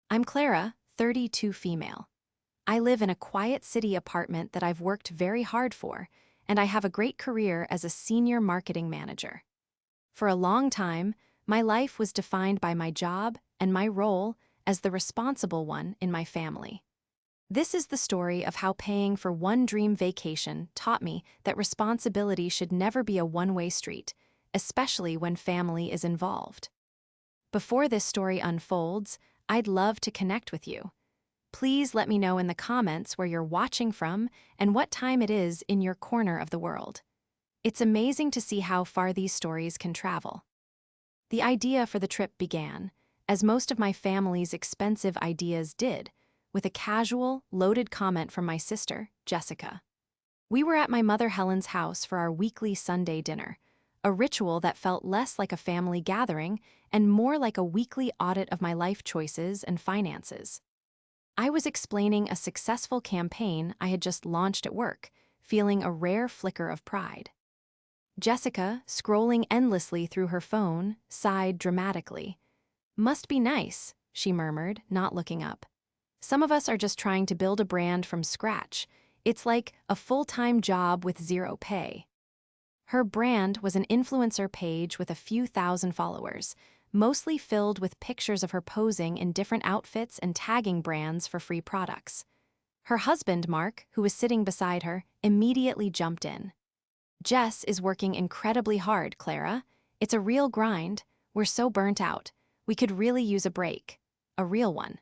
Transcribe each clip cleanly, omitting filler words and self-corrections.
I'm Clara, 32 female. I live in a quiet city apartment that I've worked very hard for, and I have a great career as a senior marketing manager. For a long time, my life was defined by my job and my role as the responsible one in my family. This is the story of how paying for one dream vacation taught me that responsibility should never be a one-way street, especially when family is involved. Before this story unfolds, I'd love to connect with you. Please let me know in the comments where you're watching from and what time it is in your corner of the world. It's amazing to see how far these stories can travel. The idea for the trip began, as most of my family's expensive ideas did, with a casual, loaded comment from my sister, Jessica. We were at my mother Helen's house for our weekly Sunday dinner, a ritual that felt less like a family gathering and more like a weekly audit of my life choices and finances. I was explaining a successful campaign I had just launched at work, feeling a rare flicker of pride. Jessica, scrolling endlessly through her phone, sighed dramatically. "Must be nice," she murmured, not looking up. "Some of us are just trying to build a brand from scratch. It's like a full-time job with zero pay." Her brand was an influencer page with a few thousand followers, mostly filled with pictures of her posing in different outfits and tagging brands for free products. Her husband, Mark, who was sitting beside her, immediately jumped in. "Jess is working incredibly hard, Clara. It's a real grind. We're so burnt out. We could really use a break. A real one."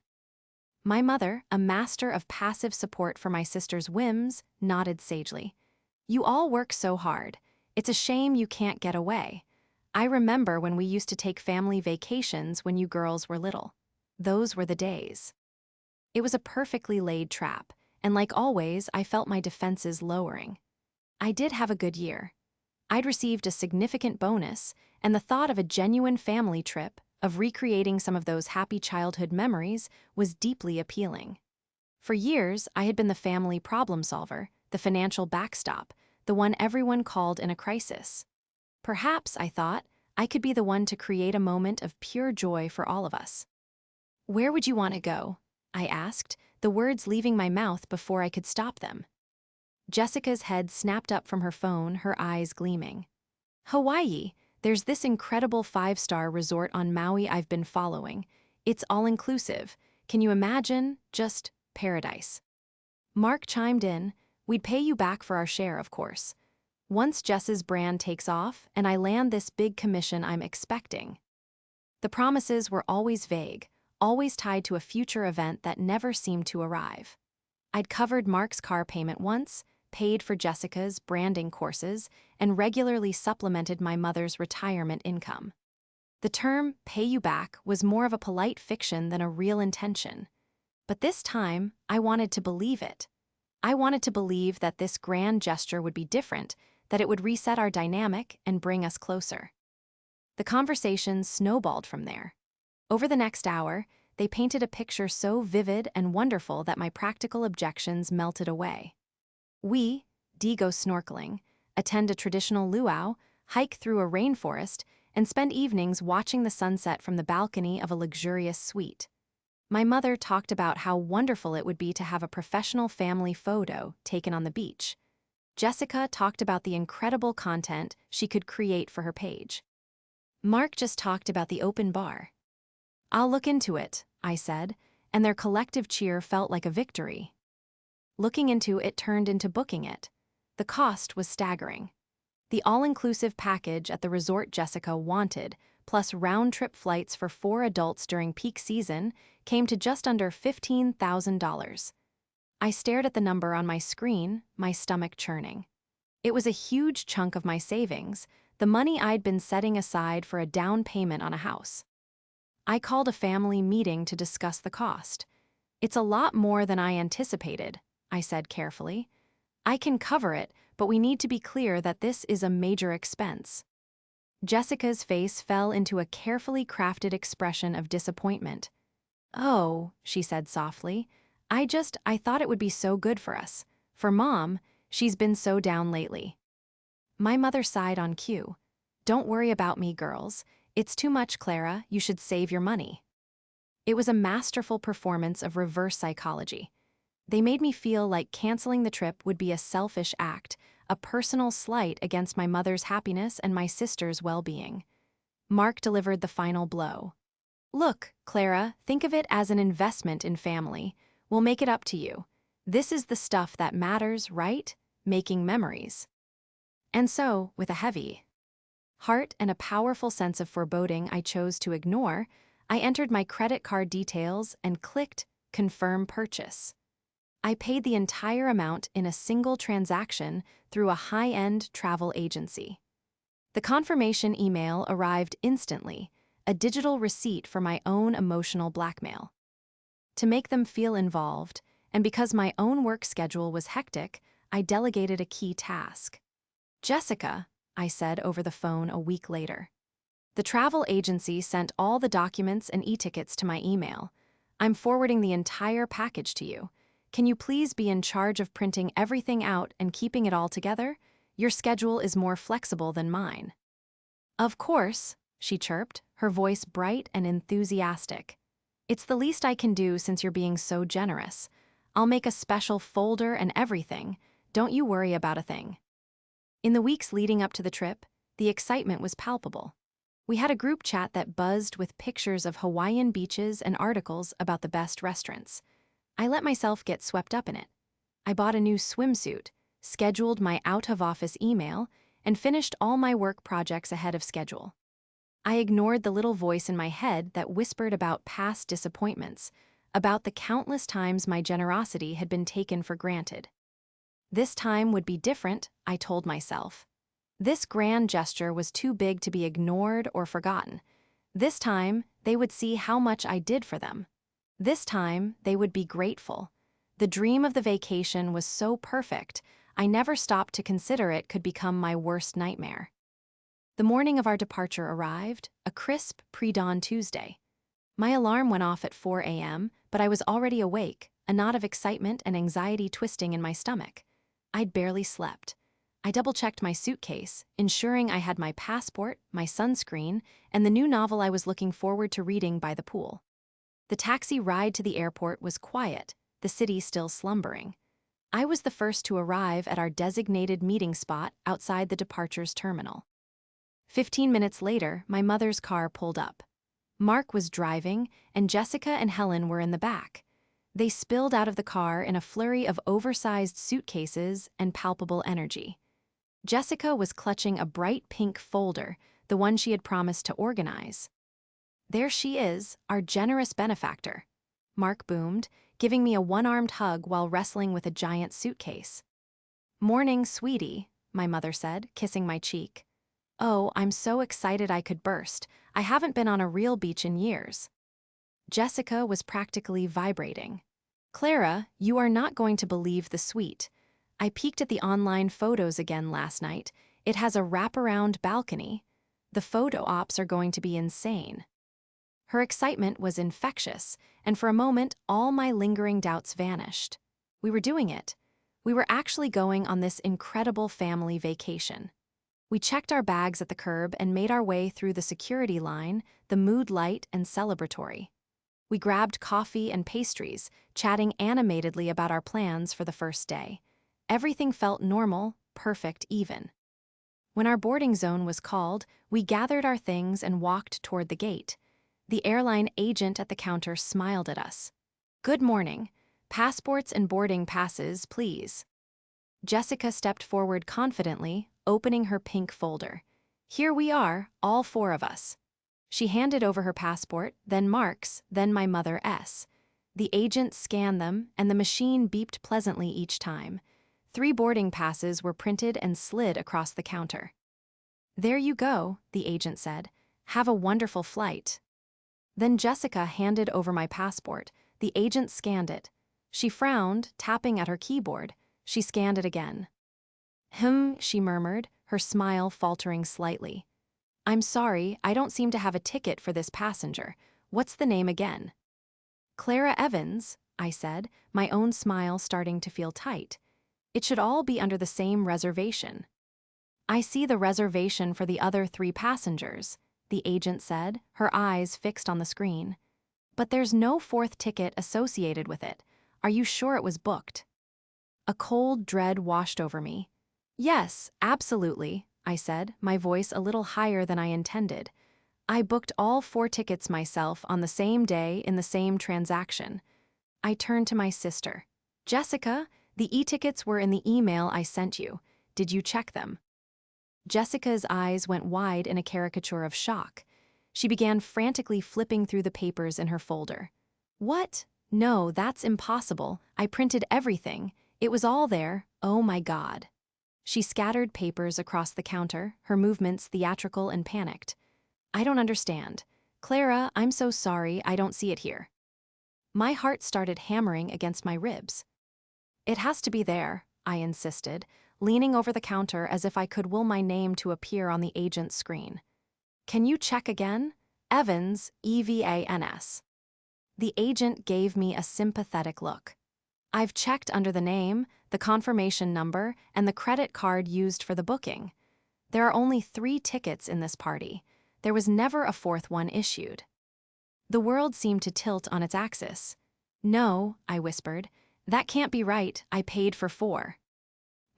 My mother, a master of passive support for my sister's whims, nodded sagely. "You all work so hard. It's a shame you can't get away. I remember when we used to take family vacations when you girls were little. Those were the days." It was a perfectly laid trap, and like always, I felt my defenses lowering. I did have a good year. I'd received a significant bonus, and the thought of a genuine family trip, of recreating some of those happy childhood memories, was deeply appealing. For years, I had been the family problem solver, the financial backstop, the one everyone called in a crisis. Perhaps, I thought, I could be the one to create a moment of pure joy for all of us. "Where would you want to go?" I asked, the words leaving my mouth before I could stop them. Jessica's head snapped up from her phone, her eyes gleaming. "Hawaii. There's this incredible 5-star resort on Maui I've been following. It's all-inclusive. Can you imagine? Just paradise." Mark chimed in. "We'd pay you back for our share, of course. Once Jess's brand takes off and I land this big commission I'm expecting." The promises were always vague, always tied to a future event that never seemed to arrive. I'd covered Mark's car payment once, paid for Jessica's branding courses, and regularly supplemented my mother's retirement income. The term "pay you back" was more of a polite fiction than a real intention. But this time, I wanted to believe it. I wanted to believe that this grand gesture would be different, that it would reset our dynamic and bring us closer. The conversation snowballed from there. Over the next hour, they painted a picture so vivid and wonderful that my practical objections melted away. We go snorkeling, attend a traditional luau, hike through a rainforest, and spend evenings watching the sunset from the balcony of a luxurious suite. My mother talked about how wonderful it would be to have a professional family photo taken on the beach. Jessica talked about the incredible content she could create for her page. Mark just talked about the open bar. "I'll look into it," I said, and their collective cheer felt like a victory. Looking into it turned into booking it. The cost was staggering. The all-inclusive package at the resort Jessica wanted, plus round-trip flights for 4 adults during peak season, came to just under $15,000. I stared at the number on my screen, my stomach churning. It was a huge chunk of my savings, the money I'd been setting aside for a down payment on a house. I called a family meeting to discuss the cost. "It's a lot more than I anticipated," I said carefully. "I can cover it, but we need to be clear that this is a major expense." Jessica's face fell into a carefully crafted expression of disappointment. "Oh," she said softly, I thought it would be so good for us. For Mom, she's been so down lately." My mother sighed on cue. "Don't worry about me, girls. It's too much, Clara. You should save your money." It was a masterful performance of reverse psychology. They made me feel like canceling the trip would be a selfish act, a personal slight against my mother's happiness and my sister's well-being. Mark delivered the final blow. "Look, Clara, think of it as an investment in family. We'll make it up to you. This is the stuff that matters, right? Making memories." And so, with a heavy heart and a powerful sense of foreboding I chose to ignore, I entered my credit card details and clicked Confirm Purchase. I paid the entire amount in a single transaction through a high-end travel agency. The confirmation email arrived instantly, a digital receipt for my own emotional blackmail. To make them feel involved, and because my own work schedule was hectic, I delegated a key task. "Jessica," I said over the phone a week later. "The travel agency sent all the documents and e-tickets to my email. I'm forwarding the entire package to you. Can you please be in charge of printing everything out and keeping it all together? Your schedule is more flexible than mine." "Of course," she chirped, her voice bright and enthusiastic. "It's the least I can do since you're being so generous. I'll make a special folder and everything. Don't you worry about a thing." In the weeks leading up to the trip, the excitement was palpable. We had a group chat that buzzed with pictures of Hawaiian beaches and articles about the best restaurants. I let myself get swept up in it. I bought a new swimsuit, scheduled my out-of-office email, and finished all my work projects ahead of schedule. I ignored the little voice in my head that whispered about past disappointments, about the countless times my generosity had been taken for granted. This time would be different, I told myself. This grand gesture was too big to be ignored or forgotten. This time, they would see how much I did for them. This time, they would be grateful. The dream of the vacation was so perfect, I never stopped to consider it could become my worst nightmare. The morning of our departure arrived, a crisp pre-dawn Tuesday. My alarm went off at 4 a.m., but I was already awake, a knot of excitement and anxiety twisting in my stomach. I'd barely slept. I double-checked my suitcase, ensuring I had my passport, my sunscreen, and the new novel I was looking forward to reading by the pool. The taxi ride to the airport was quiet, the city still slumbering. I was the first to arrive at our designated meeting spot outside the departures terminal. 15 minutes later, my mother's car pulled up. Mark was driving, and Jessica and Helen were in the back. They spilled out of the car in a flurry of oversized suitcases and palpable energy. Jessica was clutching a bright pink folder, the one she had promised to organize. "There she is, our generous benefactor," Mark boomed, giving me a one-armed hug while wrestling with a giant suitcase. "Morning, sweetie," my mother said, kissing my cheek. "Oh, I'm so excited I could burst. I haven't been on a real beach in years." Jessica was practically vibrating. "Clara, you are not going to believe the suite. I peeked at the online photos again last night. It has a wraparound balcony. The photo ops are going to be insane." Her excitement was infectious, and for a moment, all my lingering doubts vanished. We were doing it. We were actually going on this incredible family vacation. We checked our bags at the curb and made our way through the security line, the mood light and celebratory. We grabbed coffee and pastries, chatting animatedly about our plans for the first day. Everything felt normal, perfect even. When our boarding zone was called, we gathered our things and walked toward the gate. The airline agent at the counter smiled at us. "Good morning. Passports and boarding passes, please." Jessica stepped forward confidently, opening her pink folder. "Here we are, all four of us." She handed over her passport, then Mark's, then my mother S. The agent scanned them, and the machine beeped pleasantly each time. 3 boarding passes were printed and slid across the counter. "There you go," the agent said. "Have a wonderful flight." Then Jessica handed over my passport. The agent scanned it. She frowned, tapping at her keyboard. She scanned it again. She murmured, her smile faltering slightly. "I'm sorry, I don't seem to have a ticket for this passenger. What's the name again?" "Clara Evans," I said, my own smile starting to feel tight. "It should all be under the same reservation." "I see the reservation for the other 3 passengers," the agent said, her eyes fixed on the screen. But there's no fourth ticket associated with it. Are you sure it was booked? A cold dread washed over me. Yes, absolutely, I said, my voice a little higher than I intended. I booked all 4 tickets myself on the same day in the same transaction. I turned to my sister. Jessica, the e-tickets were in the email I sent you. Did you check them? Jessica's eyes went wide in a caricature of shock. She began frantically flipping through the papers in her folder. What? No, that's impossible. I printed everything. It was all there. Oh my God. She scattered papers across the counter, her movements theatrical and panicked. I don't understand. Clara, I'm so sorry, I don't see it here. My heart started hammering against my ribs. It has to be there, I insisted, leaning over the counter as if I could will my name to appear on the agent's screen. Can you check again? Evans, Evans. The agent gave me a sympathetic look. I've checked under the name, the confirmation number, and the credit card used for the booking. There are only 3 tickets in this party. There was never a 4th one issued. The world seemed to tilt on its axis. No, I whispered. That can't be right. I paid for 4.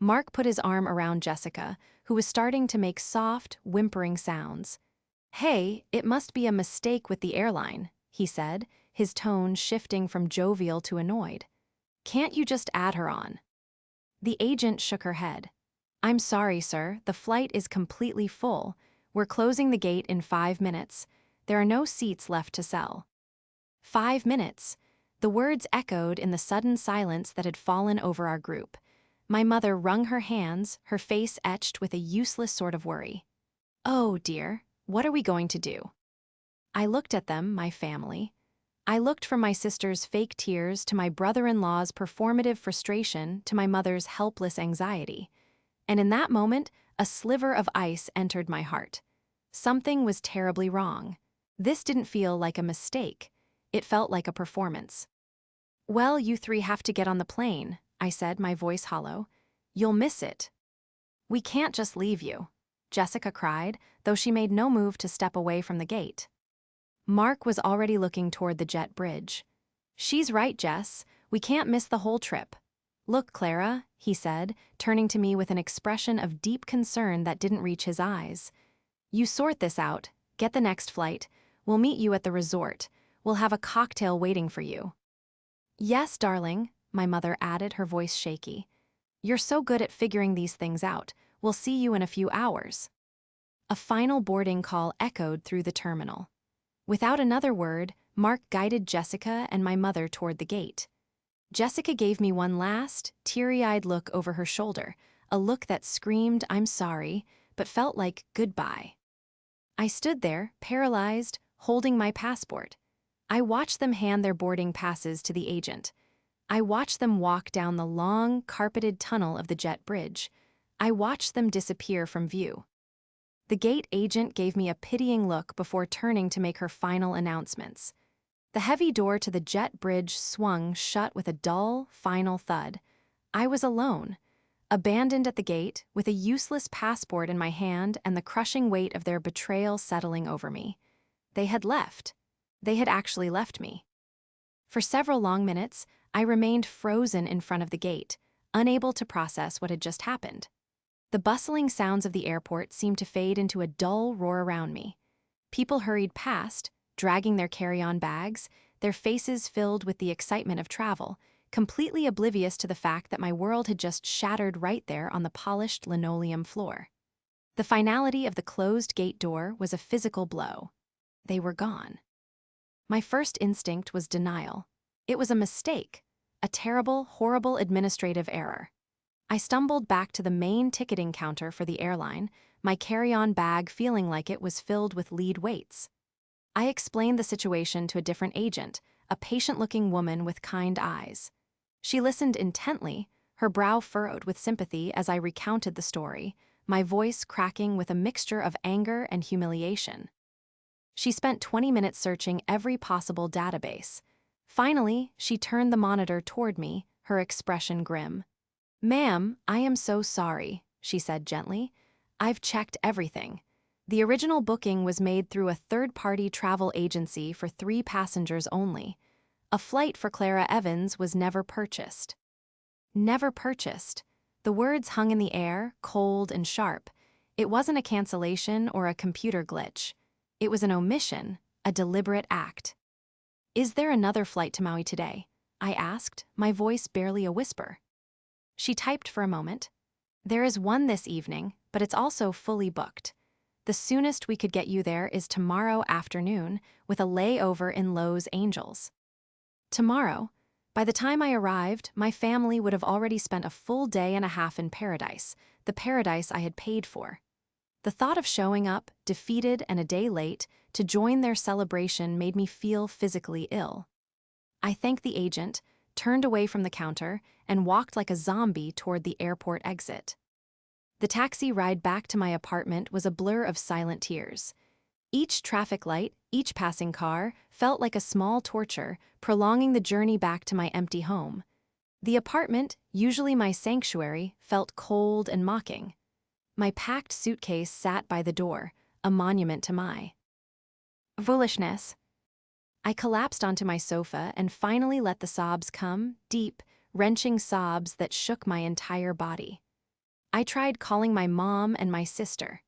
Mark put his arm around Jessica, who was starting to make soft, whimpering sounds. Hey, it must be a mistake with the airline, he said, his tone shifting from jovial to annoyed. Can't you just add her on? The agent shook her head. I'm sorry, sir, the flight is completely full. We're closing the gate in 5 minutes. There are no seats left to sell. 5 minutes. The words echoed in the sudden silence that had fallen over our group. My mother wrung her hands, her face etched with a useless sort of worry. Oh, dear, what are we going to do? I looked at them, my family. I looked from my sister's fake tears to my brother-in-law's performative frustration to my mother's helpless anxiety. And in that moment, a sliver of ice entered my heart. Something was terribly wrong. This didn't feel like a mistake. It felt like a performance. Well, you 3 have to get on the plane, I said, my voice hollow. You'll miss it. We can't just leave you, Jessica cried, though she made no move to step away from the gate. Mark was already looking toward the jet bridge. She's right, Jess. We can't miss the whole trip. Look, Clara, he said, turning to me with an expression of deep concern that didn't reach his eyes. You sort this out. Get the next flight. We'll meet you at the resort. We'll have a cocktail waiting for you. Yes, darling, my mother added, her voice shaky. You're so good at figuring these things out. We'll see you in a few hours. A final boarding call echoed through the terminal. Without another word, Mark guided Jessica and my mother toward the gate. Jessica gave me one last, teary-eyed look over her shoulder, a look that screamed, I'm sorry, but felt like goodbye. I stood there, paralyzed, holding my passport. I watched them hand their boarding passes to the agent. I watched them walk down the long, carpeted tunnel of the jet bridge. I watched them disappear from view. The gate agent gave me a pitying look before turning to make her final announcements. The heavy door to the jet bridge swung shut with a dull, final thud. I was alone, abandoned at the gate, with a useless passport in my hand and the crushing weight of their betrayal settling over me. They had left. They had actually left me. For several long minutes, I remained frozen in front of the gate, unable to process what had just happened. The bustling sounds of the airport seemed to fade into a dull roar around me. People hurried past, dragging their carry-on bags, their faces filled with the excitement of travel, completely oblivious to the fact that my world had just shattered right there on the polished linoleum floor. The finality of the closed gate door was a physical blow. They were gone. My first instinct was denial. It was a mistake, a terrible, horrible administrative error. I stumbled back to the main ticketing counter for the airline, my carry-on bag feeling like it was filled with lead weights. I explained the situation to a different agent, a patient-looking woman with kind eyes. She listened intently, her brow furrowed with sympathy as I recounted the story, my voice cracking with a mixture of anger and humiliation. She spent 20 minutes searching every possible database. Finally, she turned the monitor toward me, her expression grim. Ma'am, I am so sorry, she said gently. I've checked everything. The original booking was made through a third-party travel agency for 3 passengers only. A flight for Clara Evans was never purchased. Never purchased. The words hung in the air, cold and sharp. It wasn't a cancellation or a computer glitch. It was an omission, a deliberate act. "Is there another flight to Maui today?" I asked, my voice barely a whisper. She typed for a moment. "There is one this evening, but it's also fully booked. The soonest we could get you there is tomorrow afternoon, with a layover in Los Angeles." Tomorrow? By the time I arrived, my family would have already spent a full day and a half in paradise, the paradise I had paid for. The thought of showing up, defeated and a day late, to join their celebration made me feel physically ill. I thanked the agent, turned away from the counter, and walked like a zombie toward the airport exit. The taxi ride back to my apartment was a blur of silent tears. Each traffic light, each passing car, felt like a small torture, prolonging the journey back to my empty home. The apartment, usually my sanctuary, felt cold and mocking. My packed suitcase sat by the door, a monument to my foolishness. I collapsed onto my sofa and finally let the sobs come, deep, wrenching sobs that shook my entire body. I tried calling my mom and my sister.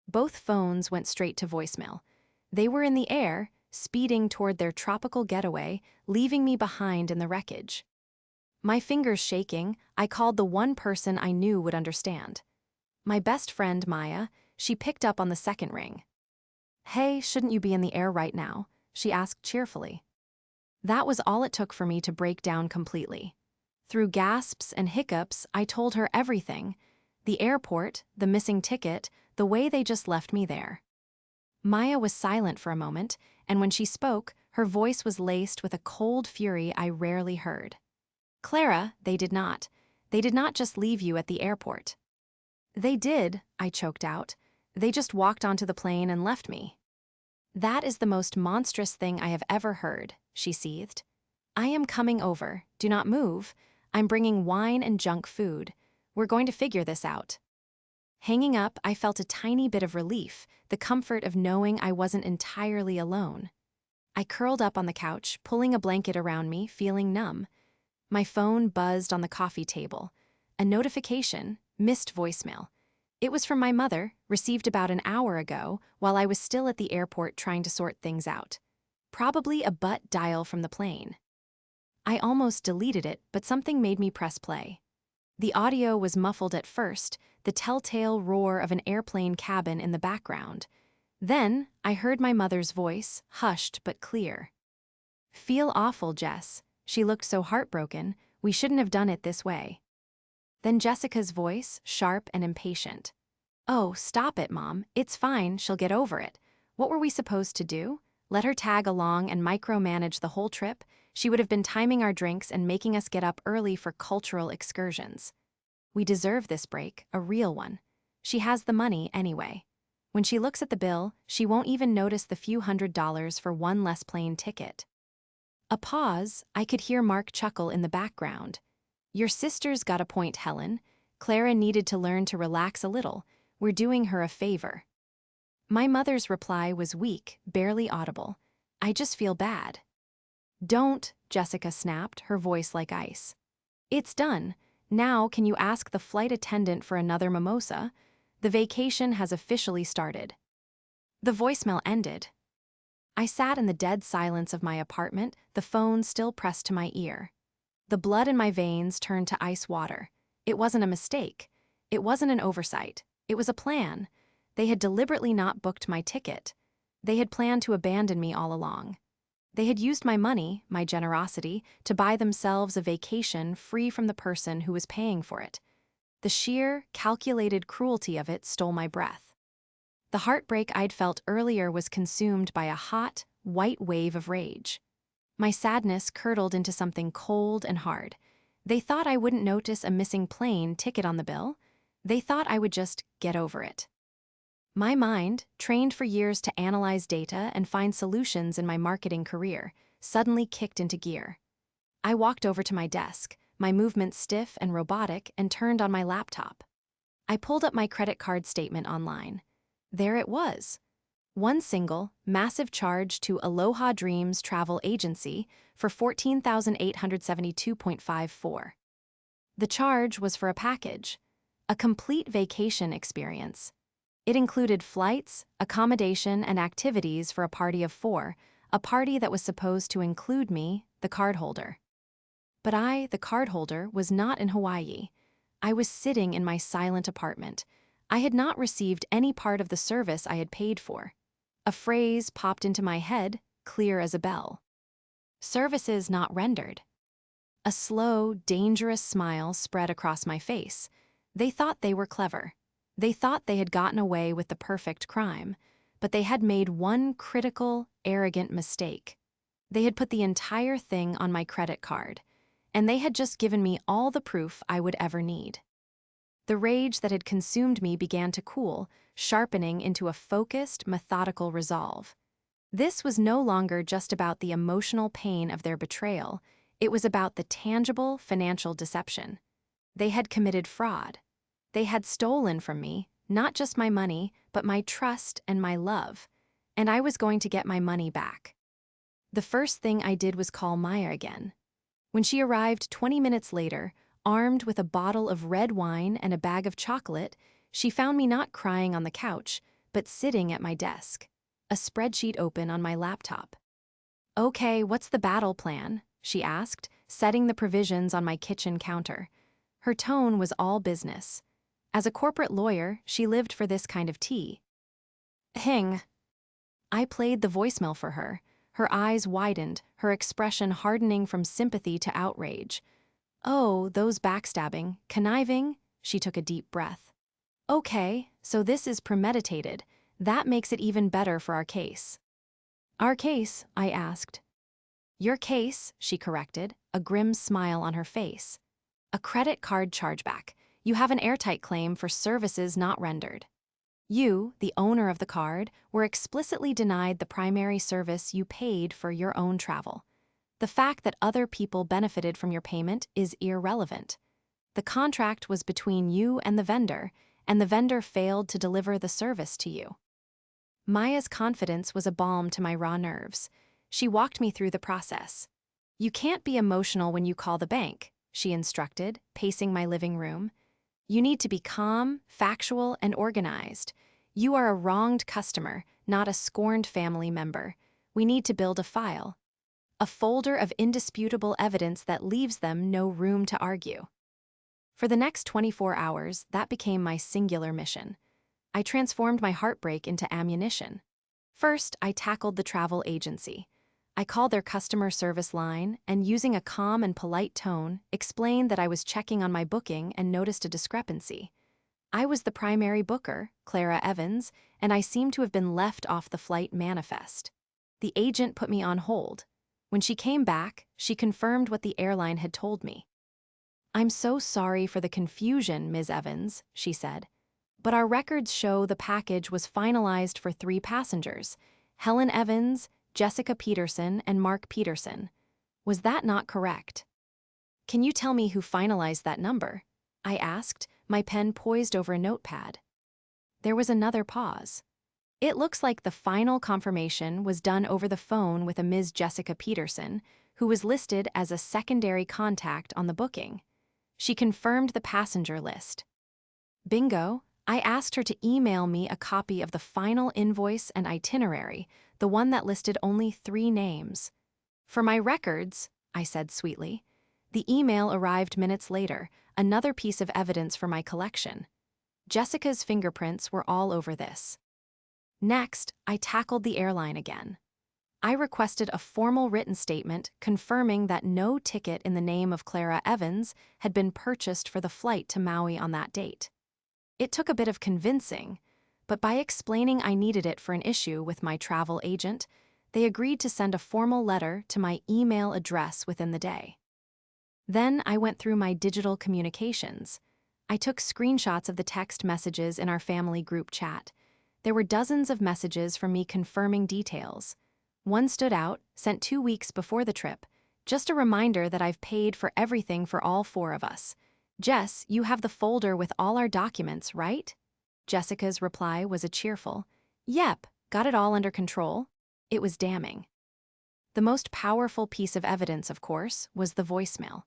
Both phones went straight to voicemail. They were in the air, speeding toward their tropical getaway, leaving me behind in the wreckage. My fingers shaking, I called the one person I knew would understand. My best friend, Maya. She picked up on the second ring. "Hey, shouldn't you be in the air right now?" she asked cheerfully. That was all it took for me to break down completely. Through gasps and hiccups, I told her everything. The airport, the missing ticket, the way they just left me there. Maya was silent for a moment, and when she spoke, her voice was laced with a cold fury I rarely heard. "Clara, they did not. They did not just leave you at the airport." "They did," I choked out. "They just walked onto the plane and left me." "That is the most monstrous thing I have ever heard," she seethed. "I am coming over. Do not move. I'm bringing wine and junk food. We're going to figure this out." Hanging up, I felt a tiny bit of relief, the comfort of knowing I wasn't entirely alone. I curled up on the couch, pulling a blanket around me, feeling numb. My phone buzzed on the coffee table. A notification, missed voicemail. It was from my mother, received about an hour ago, while I was still at the airport trying to sort things out. Probably a butt dial from the plane. I almost deleted it, but something made me press play. The audio was muffled at first, the telltale roar of an airplane cabin in the background. Then, I heard my mother's voice, hushed but clear. "Feel awful, Jess. She looked so heartbroken. We shouldn't have done it this way." Then Jessica's voice, sharp and impatient. "Oh, stop it, Mom. It's fine, she'll get over it. What were we supposed to do? Let her tag along and micromanage the whole trip? She would have been timing our drinks and making us get up early for cultural excursions. We deserve this break, a real one. She has the money anyway. When she looks at the bill, she won't even notice the few $100s for one less plane ticket." A pause, I could hear Mark chuckle in the background. "Your sister's got a point, Helen. Clara needed to learn to relax a little. We're doing her a favor." My mother's reply was weak, barely audible. "I just feel bad." "Don't," Jessica snapped, her voice like ice. "It's done. Now can you ask the flight attendant for another mimosa? The vacation has officially started." The voicemail ended. I sat in the dead silence of my apartment, the phone still pressed to my ear. The blood in my veins turned to ice water. It wasn't a mistake. It wasn't an oversight. It was a plan. They had deliberately not booked my ticket. They had planned to abandon me all along. They had used my money, my generosity, to buy themselves a vacation free from the person who was paying for it. The sheer, calculated cruelty of it stole my breath. The heartbreak I'd felt earlier was consumed by a hot, white wave of rage. My sadness curdled into something cold and hard. They thought I wouldn't notice a missing plane ticket on the bill. They thought I would just get over it. My mind, trained for years to analyze data and find solutions in my marketing career, suddenly kicked into gear. I walked over to my desk, my movements stiff and robotic, and turned on my laptop. I pulled up my credit card statement online. There it was. One single, massive charge to Aloha Dreams Travel Agency for $14,872.54. The charge was for a package, a complete vacation experience. It included flights, accommodation, and activities for a party of 4, a party that was supposed to include me, the cardholder. But I, the cardholder, was not in Hawaii. I was sitting in my silent apartment. I had not received any part of the service I had paid for. A phrase popped into my head, clear as a bell. Services not rendered. A slow, dangerous smile spread across my face. They thought they were clever. They thought they had gotten away with the perfect crime, but they had made one critical, arrogant mistake. They had put the entire thing on my credit card, and they had just given me all the proof I would ever need. The rage that had consumed me began to cool, sharpening into a focused, methodical resolve. This was no longer just about the emotional pain of their betrayal, it was about the tangible financial deception. They had committed fraud. They had stolen from me, not just my money, but my trust and my love, and I was going to get my money back. The first thing I did was call Maya again. When she arrived 20 minutes later, armed with a bottle of red wine and a bag of chocolate, she found me not crying on the couch, but sitting at my desk, a spreadsheet open on my laptop. "Okay, what's the battle plan?" she asked, setting the provisions on my kitchen counter. Her tone was all business. As a corporate lawyer, she lived for this kind of tea. Hing. I played the voicemail for her. Her eyes widened, her expression hardening from sympathy to outrage. "Oh, those backstabbing, conniving?" She took a deep breath. "Okay, so this is premeditated. That makes it even better for our case." "Our case?" I asked. "Your case," she corrected, a grim smile on her face. "A credit card chargeback. You have an airtight claim for services not rendered. You, the owner of the card, were explicitly denied the primary service you paid for your own travel. The fact that other people benefited from your payment is irrelevant. The contract was between you and the vendor failed to deliver the service to you." Maya's confidence was a balm to my raw nerves. She walked me through the process. "You can't be emotional when you call the bank," she instructed, pacing my living room. "You need to be calm, factual, and organized. You are a wronged customer, not a scorned family member. We need to build a file. A folder of indisputable evidence that leaves them no room to argue." For the next 24 hours, that became my singular mission. I transformed my heartbreak into ammunition. First, I tackled the travel agency. I called their customer service line and, using a calm and polite tone, explained that I was checking on my booking and noticed a discrepancy. I was the primary booker, Clara Evans, and I seemed to have been left off the flight manifest. The agent put me on hold. When she came back, she confirmed what the airline had told me. "I'm so sorry for the confusion, Ms. Evans," she said. "But our records show the package was finalized for 3 passengers, Helen Evans, Jessica Peterson, and Mark Peterson. Was that not correct?" "Can you tell me who finalized that number?" I asked, my pen poised over a notepad. There was another pause. "It looks like the final confirmation was done over the phone with a Ms. Jessica Peterson, who was listed as a secondary contact on the booking. She confirmed the passenger list." Bingo! I asked her to email me a copy of the final invoice and itinerary, the one that listed only 3 names. "For my records," I said sweetly. The email arrived minutes later, another piece of evidence for my collection. Jessica's fingerprints were all over this. Next, I tackled the airline again. I requested a formal written statement confirming that no ticket in the name of Clara Evans had been purchased for the flight to Maui on that date. It took a bit of convincing, but by explaining I needed it for an issue with my travel agent, they agreed to send a formal letter to my email address within the day. Then I went through my digital communications. I took screenshots of the text messages in our family group chat. There were dozens of messages from me confirming details. One stood out, sent 2 weeks before the trip, just a reminder that I've paid for everything for all 4 of us. "Jess, you have the folder with all our documents, right?" Jessica's reply was a cheerful, "Yep, got it all under control." It was damning. The most powerful piece of evidence, of course, was the voicemail.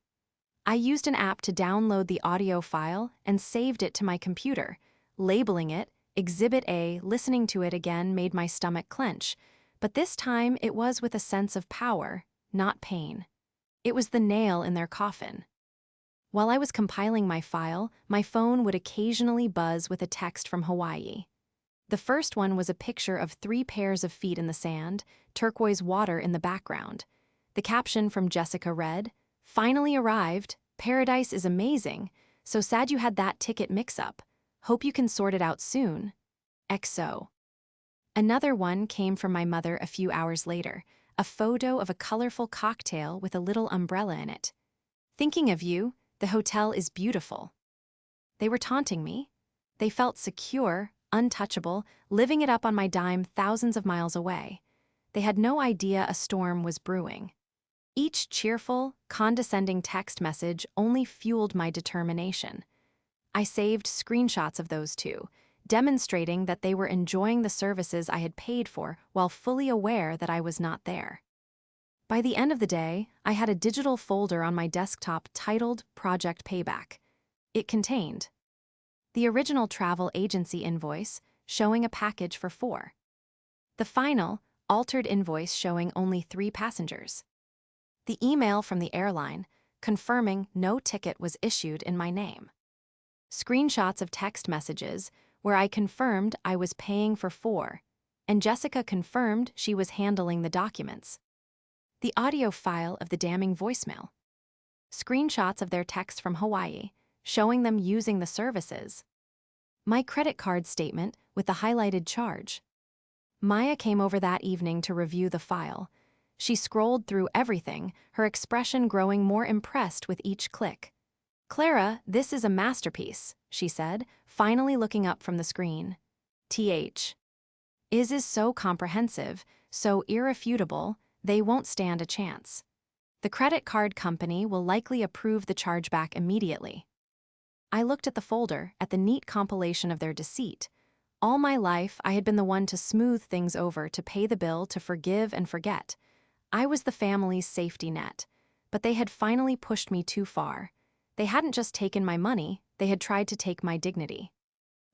I used an app to download the audio file and saved it to my computer, labeling it Exhibit A. Listening to it again made my stomach clench, but this time it was with a sense of power, not pain. It was the nail in their coffin. While I was compiling my file, my phone would occasionally buzz with a text from Hawaii. The first one was a picture of 3 pairs of feet in the sand, turquoise water in the background. The caption from Jessica read, "Finally arrived. Paradise is amazing. So sad you had that ticket mix-up. Hope you can sort it out soon. XO." Another one came from my mother a few hours later, a photo of a colorful cocktail with a little umbrella in it. "Thinking of you, the hotel is beautiful." They were taunting me. They felt secure, untouchable, living it up on my dime thousands of miles away. They had no idea a storm was brewing. Each cheerful, condescending text message only fueled my determination. I saved screenshots of those two, demonstrating that they were enjoying the services I had paid for while fully aware that I was not there. By the end of the day, I had a digital folder on my desktop titled Project Payback. It contained the original travel agency invoice showing a package for 4. The final, altered invoice showing only 3 passengers. The email from the airline confirming no ticket was issued in my name. Screenshots of text messages where I confirmed I was paying for 4, and Jessica confirmed she was handling the documents. The audio file of the damning voicemail. Screenshots of their text from Hawaii, showing them using the services. My credit card statement with the highlighted charge. Maya came over that evening to review the file. She scrolled through everything, her expression growing more impressed with each click. "Clara, this is a masterpiece," she said, finally looking up from the screen. Is so comprehensive, so irrefutable, they won't stand a chance. The credit card company will likely approve the chargeback immediately." I looked at the folder, at the neat compilation of their deceit. All my life, I had been the one to smooth things over, to pay the bill, to forgive and forget. I was the family's safety net, but they had finally pushed me too far. They hadn't just taken my money, they had tried to take my dignity.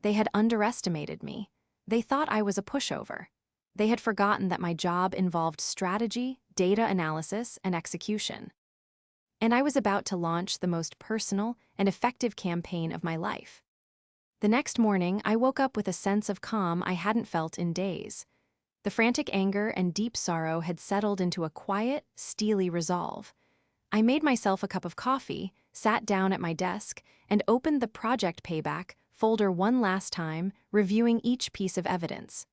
They had underestimated me. They thought I was a pushover. They had forgotten that my job involved strategy, data analysis, and execution. And I was about to launch the most personal and effective campaign of my life. The next morning, I woke up with a sense of calm I hadn't felt in days. The frantic anger and deep sorrow had settled into a quiet, steely resolve. I made myself a cup of coffee, sat down at my desk, and opened the Project Payback folder one last time, reviewing each piece of evidence.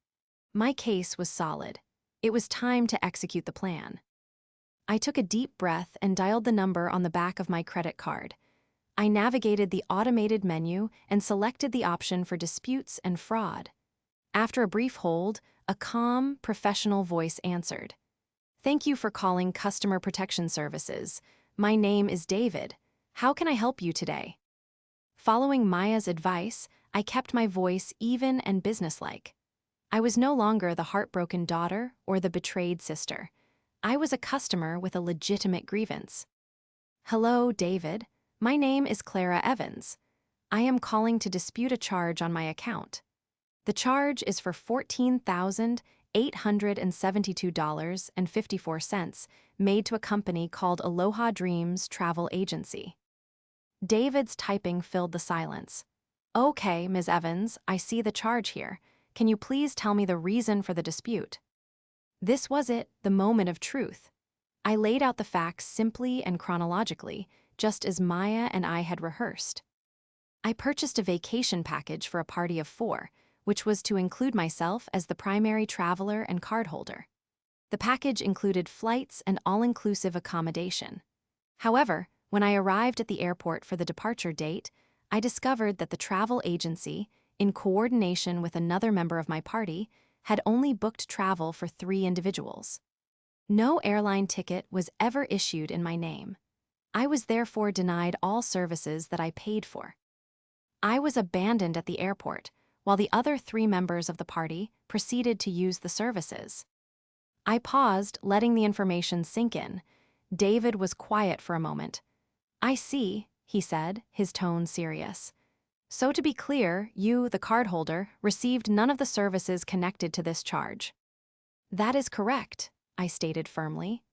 My case was solid. It was time to execute the plan. I took a deep breath and dialed the number on the back of my credit card. I navigated the automated menu and selected the option for disputes and fraud. After a brief hold, a calm, professional voice answered. "Thank you for calling Customer Protection Services. My name is David. How can I help you today?" Following Maya's advice, I kept my voice even and businesslike. I was no longer the heartbroken daughter or the betrayed sister. I was a customer with a legitimate grievance. "Hello, David. My name is Clara Evans. I am calling to dispute a charge on my account. The charge is for $14,872.54 made to a company called Aloha Dreams Travel Agency." David's typing filled the silence. "Okay, Ms. Evans, I see the charge here. Can you please tell me the reason for the dispute?" This was it, the moment of truth. I laid out the facts simply and chronologically, just as Maya and I had rehearsed. I purchased a vacation package for a party of 4, which was to include myself as the primary traveler and cardholder. The package included flights and all-inclusive accommodation. However, when I arrived at the airport for the departure date, I discovered that the travel agency, in coordination with another member of my party, had only booked travel for 3 individuals. No airline ticket was ever issued in my name. I was therefore denied all services that I paid for. I was abandoned at the airport, while the other 3 members of the party proceeded to use the services. I paused, letting the information sink in. David was quiet for a moment. "I see," he said, his tone serious. "So to be clear, you, the cardholder, received none of the services connected to this charge." "That is correct," I stated firmly.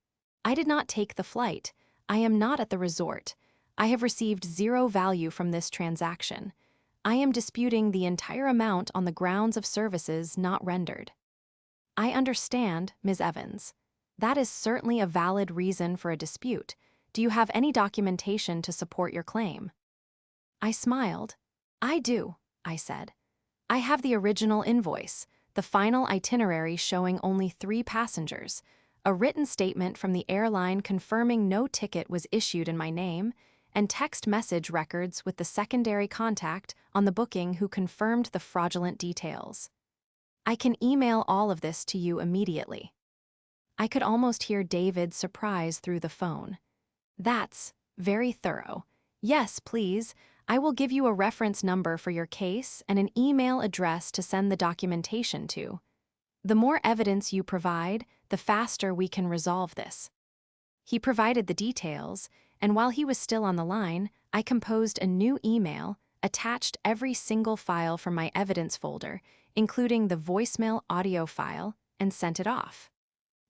"I did not take the flight. I am not at the resort. I have received zero value from this transaction. I am disputing the entire amount on the grounds of services not rendered." "I understand, Ms. Evans. That is certainly a valid reason for a dispute. Do you have any documentation to support your claim?" I smiled. "I do," I said. "I have the original invoice, the final itinerary showing only 3 passengers, a written statement from the airline confirming no ticket was issued in my name, and text message records with the secondary contact on the booking who confirmed the fraudulent details. I can email all of this to you immediately." I could almost hear David's surprise through the phone. "That's very thorough. Yes, please. I will give you a reference number for your case and an email address to send the documentation to. The more evidence you provide, the faster we can resolve this." He provided the details, and while he was still on the line, I composed a new email, attached every single file from my evidence folder, including the voicemail audio file, and sent it off.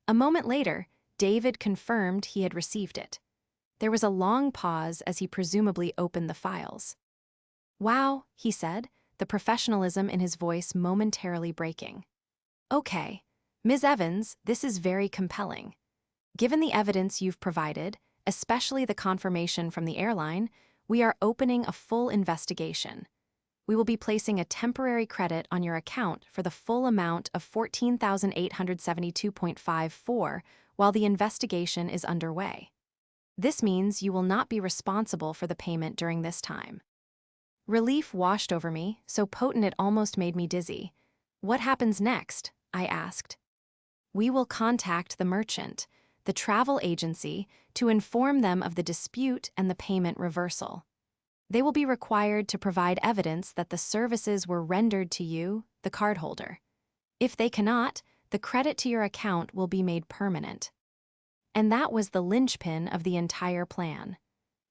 A moment later, David confirmed he had received it. There was a long pause as he presumably opened the files. "Wow," he said, the professionalism in his voice momentarily breaking. "Okay, Ms. Evans, this is very compelling. Given the evidence you've provided, especially the confirmation from the airline, we are opening a full investigation. We will be placing a temporary credit on your account for the full amount of $14,872.54 while the investigation is underway. This means you will not be responsible for the payment during this time." Relief washed over me, so potent it almost made me dizzy. "What happens next?" I asked. "We will contact the merchant, the travel agency, to inform them of the dispute and the payment reversal. They will be required to provide evidence that the services were rendered to you, the cardholder. If they cannot, the credit to your account will be made permanent." And that was the linchpin of the entire plan.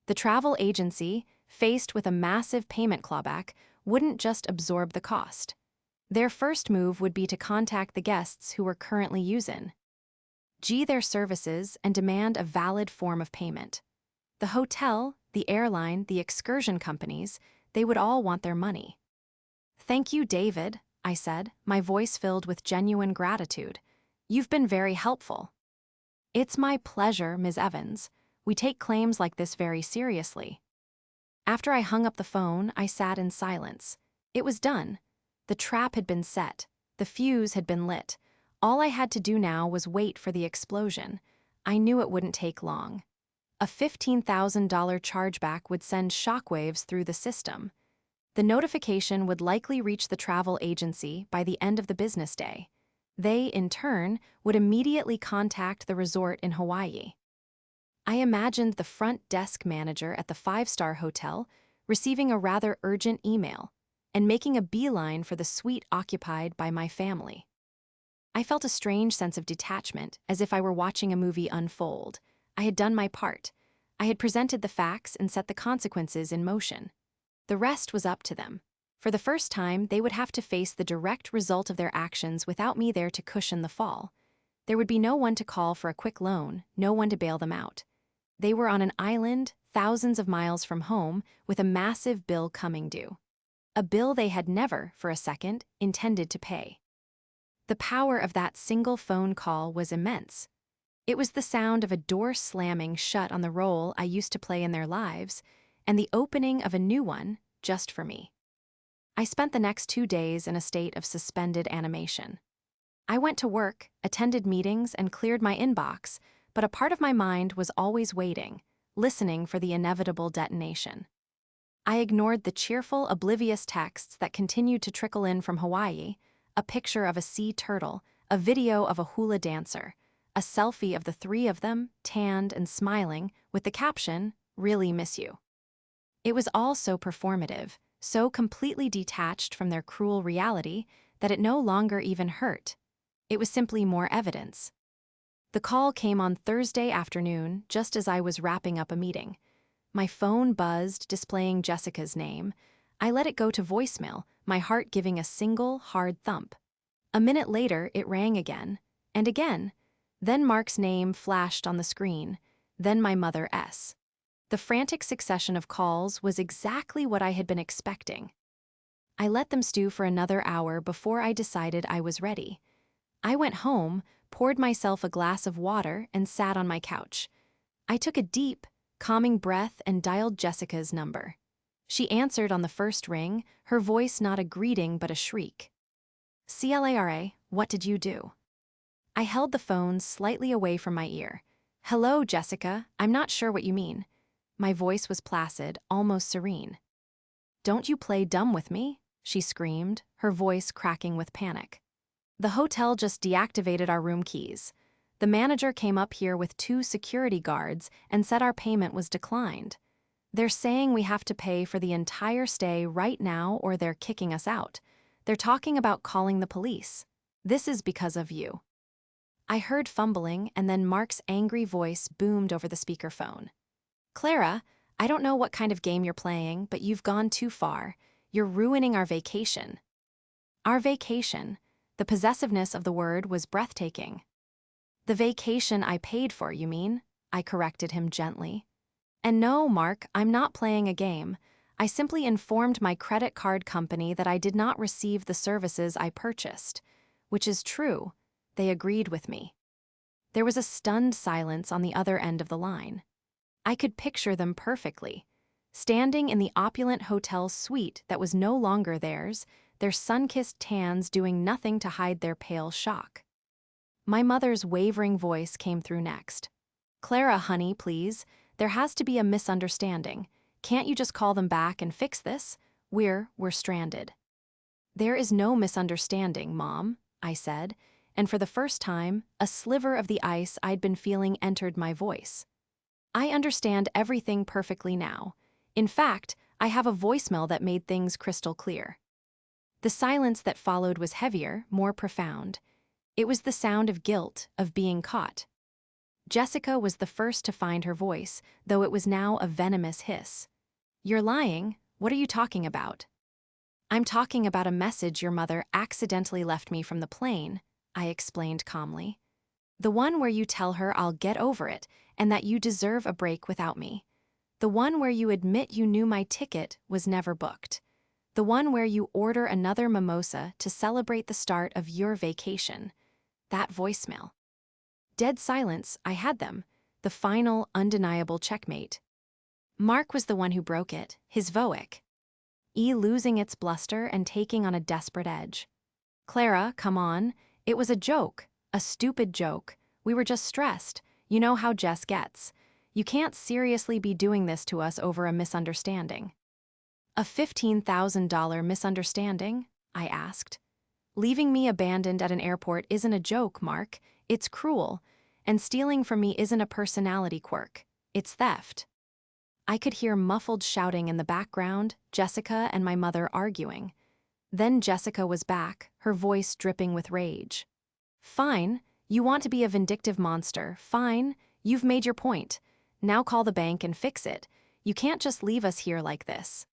The travel agency, faced with a massive payment clawback, wouldn't just absorb the cost. Their first move would be to contact the guests who were currently using their services and demand a valid form of payment. The hotel, the airline, the excursion companies, they would all want their money. "Thank you, David," I said, my voice filled with genuine gratitude. "You've been very helpful." "It's my pleasure, Ms. Evans. We take claims like this very seriously." After I hung up the phone, I sat in silence. It was done. The trap had been set. The fuse had been lit. All I had to do now was wait for the explosion. I knew it wouldn't take long. A $15,000 chargeback would send shockwaves through the system. The notification would likely reach the travel agency by the end of the business day. They, in turn, would immediately contact the resort in Hawaii. I imagined the front desk manager at the 5-star hotel receiving a rather urgent email and making a beeline for the suite occupied by my family. I felt a strange sense of detachment, as if I were watching a movie unfold. I had done my part. I had presented the facts and set the consequences in motion. The rest was up to them. For the first time, they would have to face the direct result of their actions without me there to cushion the fall. There would be no one to call for a quick loan, no one to bail them out. They were on an island, thousands of miles from home, with a massive bill coming due. A bill they had never, for a second, intended to pay. The power of that single phone call was immense. It was the sound of a door slamming shut on the role I used to play in their lives, and the opening of a new one just for me. I spent the next 2 days in a state of suspended animation. I went to work, attended meetings, and cleared my inbox, but a part of my mind was always waiting, listening for the inevitable detonation. I ignored the cheerful, oblivious texts that continued to trickle in from Hawaii, a picture of a sea turtle, a video of a hula dancer, a selfie of the 3 of them, tanned and smiling, with the caption, "Really miss you." It was all so performative, so completely detached from their cruel reality that it no longer even hurt. It was simply more evidence. The call came on Thursday afternoon, just as I was wrapping up a meeting. My phone buzzed, displaying Jessica's name. I let it go to voicemail, my heart giving a single, hard thump. A minute later, it rang again, and again. Then Mark's name flashed on the screen, then my mother S. The frantic succession of calls was exactly what I had been expecting. I let them stew for another hour before I decided I was ready. I went home, poured myself a glass of water, and sat on my couch. I took a deep, calming breath and dialed Jessica's number. She answered on the first ring, her voice not a greeting but a shriek. "Clara, what did you do?" I held the phone slightly away from my ear. "Hello, Jessica, I'm not sure what you mean." My voice was placid, almost serene. "Don't you play dumb with me?" she screamed, her voice cracking with panic. "The hotel just deactivated our room keys. The manager came up here with 2 security guards and said our payment was declined. They're saying we have to pay for the entire stay right now or they're kicking us out. They're talking about calling the police. This is because of you." I heard fumbling, and then Mark's angry voice boomed over the speakerphone. "Clara, I don't know what kind of game you're playing, but you've gone too far. You're ruining our vacation." Our vacation. The possessiveness of the word was breathtaking. "The vacation I paid for, you mean?" I corrected him gently. "And no, Mark, I'm not playing a game. I simply informed my credit card company that I did not receive the services I purchased. Which is true. They agreed with me." There was a stunned silence on the other end of the line. I could picture them perfectly. Standing in the opulent hotel suite that was no longer theirs, their sun-kissed tans doing nothing to hide their pale shock. My mother's wavering voice came through next. "Clara, honey, please. There has to be a misunderstanding. Can't you just call them back and fix this? We're stranded." "There is no misunderstanding, Mom," I said, and for the first time, a sliver of the ice I'd been feeling entered my voice. "I understand everything perfectly now. In fact, I have a voicemail that made things crystal clear." The silence that followed was heavier, more profound. It was the sound of guilt, of being caught. Jessica was the first to find her voice, though it was now a venomous hiss. "You're lying. What are you talking about?" "I'm talking about a message your mother accidentally left me from the plane," I explained calmly. "The one where you tell her I'll get over it and that you deserve a break without me. The one where you admit you knew my ticket was never booked. The one where you order another mimosa to celebrate the start of your vacation." That voicemail. Dead silence, I had them. The final, undeniable checkmate. Mark was the one who broke it, his VOIC. Losing its bluster and taking on a desperate edge. "Clara, come on. It was a joke. A stupid joke. We were just stressed. You know how Jess gets. You can't seriously be doing this to us over a misunderstanding." "A $15,000 misunderstanding?" I asked. "Leaving me abandoned at an airport isn't a joke, Mark. It's cruel. And stealing from me isn't a personality quirk. It's theft." I could hear muffled shouting in the background, Jessica and my mother arguing. Then Jessica was back, her voice dripping with rage. "Fine. You want to be a vindictive monster. Fine. You've made your point. Now call the bank and fix it. You can't just leave us here like this."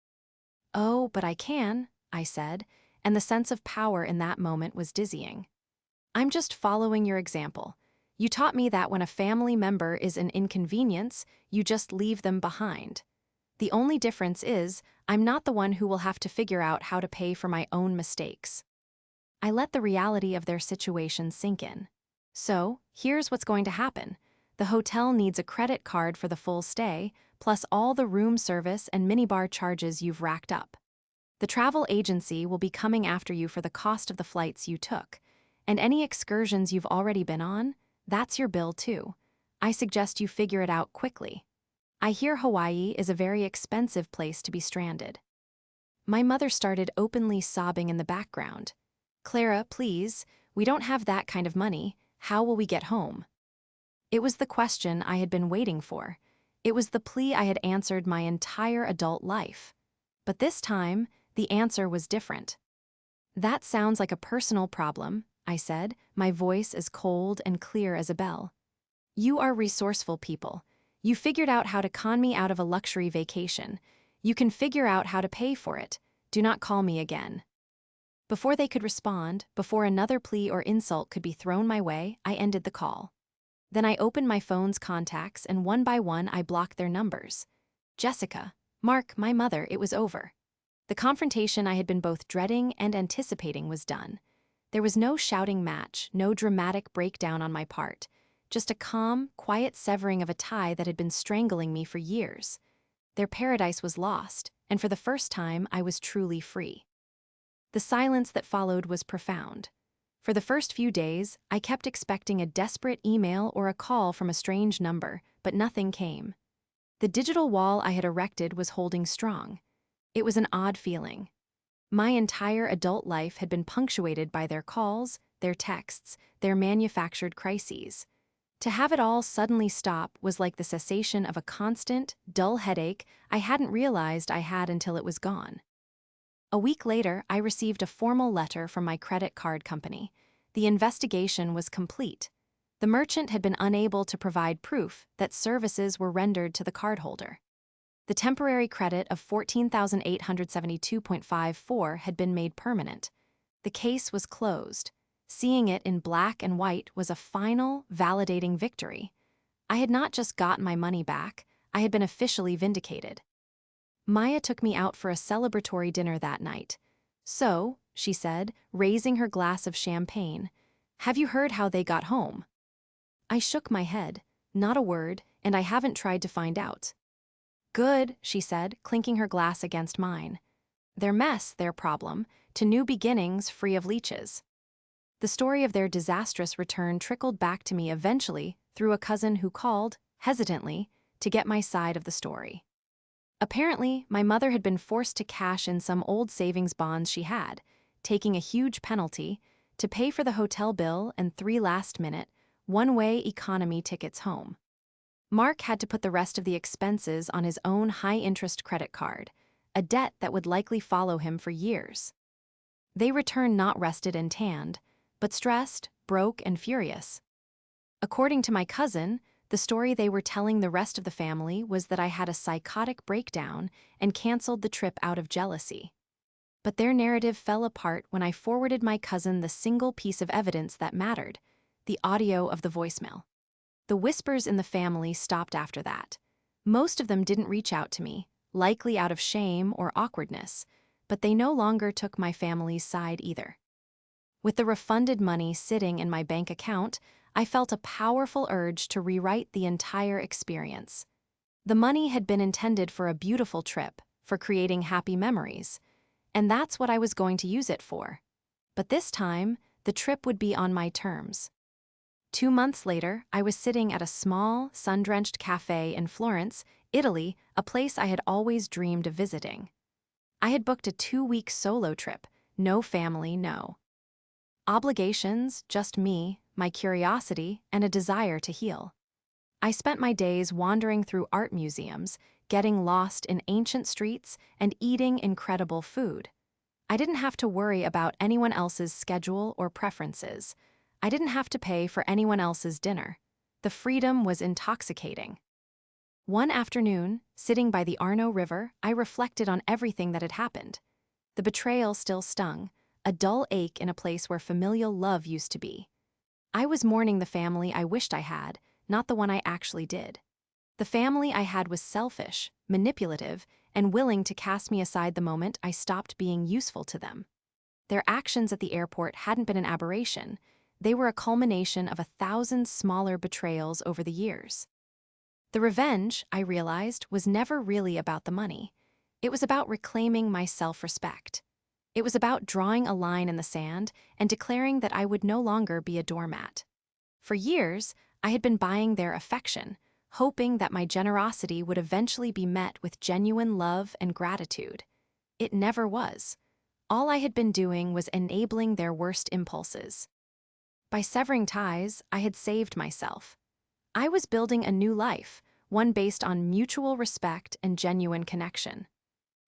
"Oh, but I can," I said, and the sense of power in that moment was dizzying. "I'm just following your example. You taught me that when a family member is an inconvenience, you just leave them behind. The only difference is, I'm not the one who will have to figure out how to pay for my own mistakes." I let the reality of their situation sink in. "So, here's what's going to happen. The hotel needs a credit card for the full stay, plus all the room service and minibar charges you've racked up. The travel agency will be coming after you for the cost of the flights you took, and any excursions you've already been on, that's your bill too. I suggest you figure it out quickly. I hear Hawaii is a very expensive place to be stranded." My mother started openly sobbing in the background. "Clara, please, we don't have that kind of money. How will we get home?" It was the question I had been waiting for. It was the plea I had answered my entire adult life. But this time, the answer was different. "That sounds like a personal problem," I said, my voice as cold and clear as a bell. "You are resourceful people. You figured out how to con me out of a luxury vacation. You can figure out how to pay for it. Do not call me again." Before they could respond, before another plea or insult could be thrown my way, I ended the call. Then I opened my phone's contacts and one by one I blocked their numbers. Jessica, Mark, my mother, it was over. The confrontation I had been both dreading and anticipating was done. There was no shouting match, no dramatic breakdown on my part, just a calm, quiet severing of a tie that had been strangling me for years. Their paradise was lost, and for the first time I was truly free. The silence that followed was profound. For the first few days, I kept expecting a desperate email or a call from a strange number, but nothing came. The digital wall I had erected was holding strong. It was an odd feeling. My entire adult life had been punctuated by their calls, their texts, their manufactured crises. To have it all suddenly stop was like the cessation of a constant, dull headache I hadn't realized I had until it was gone. A week later, I received a formal letter from my credit card company. The investigation was complete. The merchant had been unable to provide proof that services were rendered to the cardholder. The temporary credit of $14,872.54 had been made permanent. The case was closed. Seeing it in black and white was a final, validating victory. I had not just gotten my money back, I had been officially vindicated. Maya took me out for a celebratory dinner that night. "So," she said, raising her glass of champagne, "have you heard how they got home?" I shook my head. Not a word, and I haven't tried to find out. "Good," she said, clinking her glass against mine. "Their mess, their problem, to new beginnings free of leeches." The story of their disastrous return trickled back to me eventually through a cousin who called, hesitantly, to get my side of the story. Apparently, my mother had been forced to cash in some old savings bonds she had, taking a huge penalty, to pay for the hotel bill and 3 last-minute, one-way economy tickets home. Mark had to put the rest of the expenses on his own high-interest credit card, a debt that would likely follow him for years. They returned not rested and tanned, but stressed, broke, and furious. According to my cousin, the story they were telling the rest of the family was that I had a psychotic breakdown and canceled the trip out of jealousy. But their narrative fell apart when I forwarded my cousin the single piece of evidence that mattered, the audio of the voicemail. The whispers in the family stopped after that. Most of them didn't reach out to me, likely out of shame or awkwardness, but they no longer took my family's side either. With the refunded money sitting in my bank account, I felt a powerful urge to rewrite the entire experience. The money had been intended for a beautiful trip, for creating happy memories, and that's what I was going to use it for. But this time, the trip would be on my terms. 2 months later, I was sitting at a small, sun-drenched cafe in Florence, Italy, a place I had always dreamed of visiting. I had booked a 2-week solo trip, no family, no obligations, just me, my curiosity, and a desire to heal. I spent my days wandering through art museums, getting lost in ancient streets, and eating incredible food. I didn't have to worry about anyone else's schedule or preferences. I didn't have to pay for anyone else's dinner. The freedom was intoxicating. One afternoon, sitting by the Arno River, I reflected on everything that had happened. The betrayal still stung, a dull ache in a place where familial love used to be. I was mourning the family I wished I had, not the one I actually did. The family I had was selfish, manipulative, and willing to cast me aside the moment I stopped being useful to them. Their actions at the airport hadn't been an aberration. They were a culmination of 1,000 smaller betrayals over the years. The revenge, I realized, was never really about the money. It was about reclaiming my self-respect. It was about drawing a line in the sand and declaring that I would no longer be a doormat. For years, I had been buying their affection, hoping that my generosity would eventually be met with genuine love and gratitude. It never was. All I had been doing was enabling their worst impulses. By severing ties, I had saved myself. I was building a new life, one based on mutual respect and genuine connection.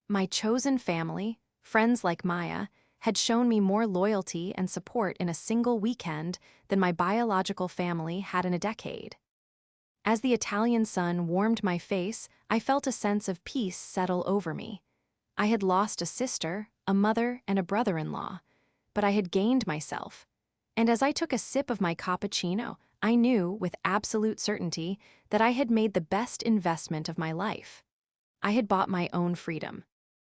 My chosen family, friends like Maya, had shown me more loyalty and support in a single weekend than my biological family had in a decade. As the Italian sun warmed my face, I felt a sense of peace settle over me. I had lost a sister, a mother, and a brother-in-law, but I had gained myself. And as I took a sip of my cappuccino, I knew, with absolute certainty, that I had made the best investment of my life. I had bought my own freedom,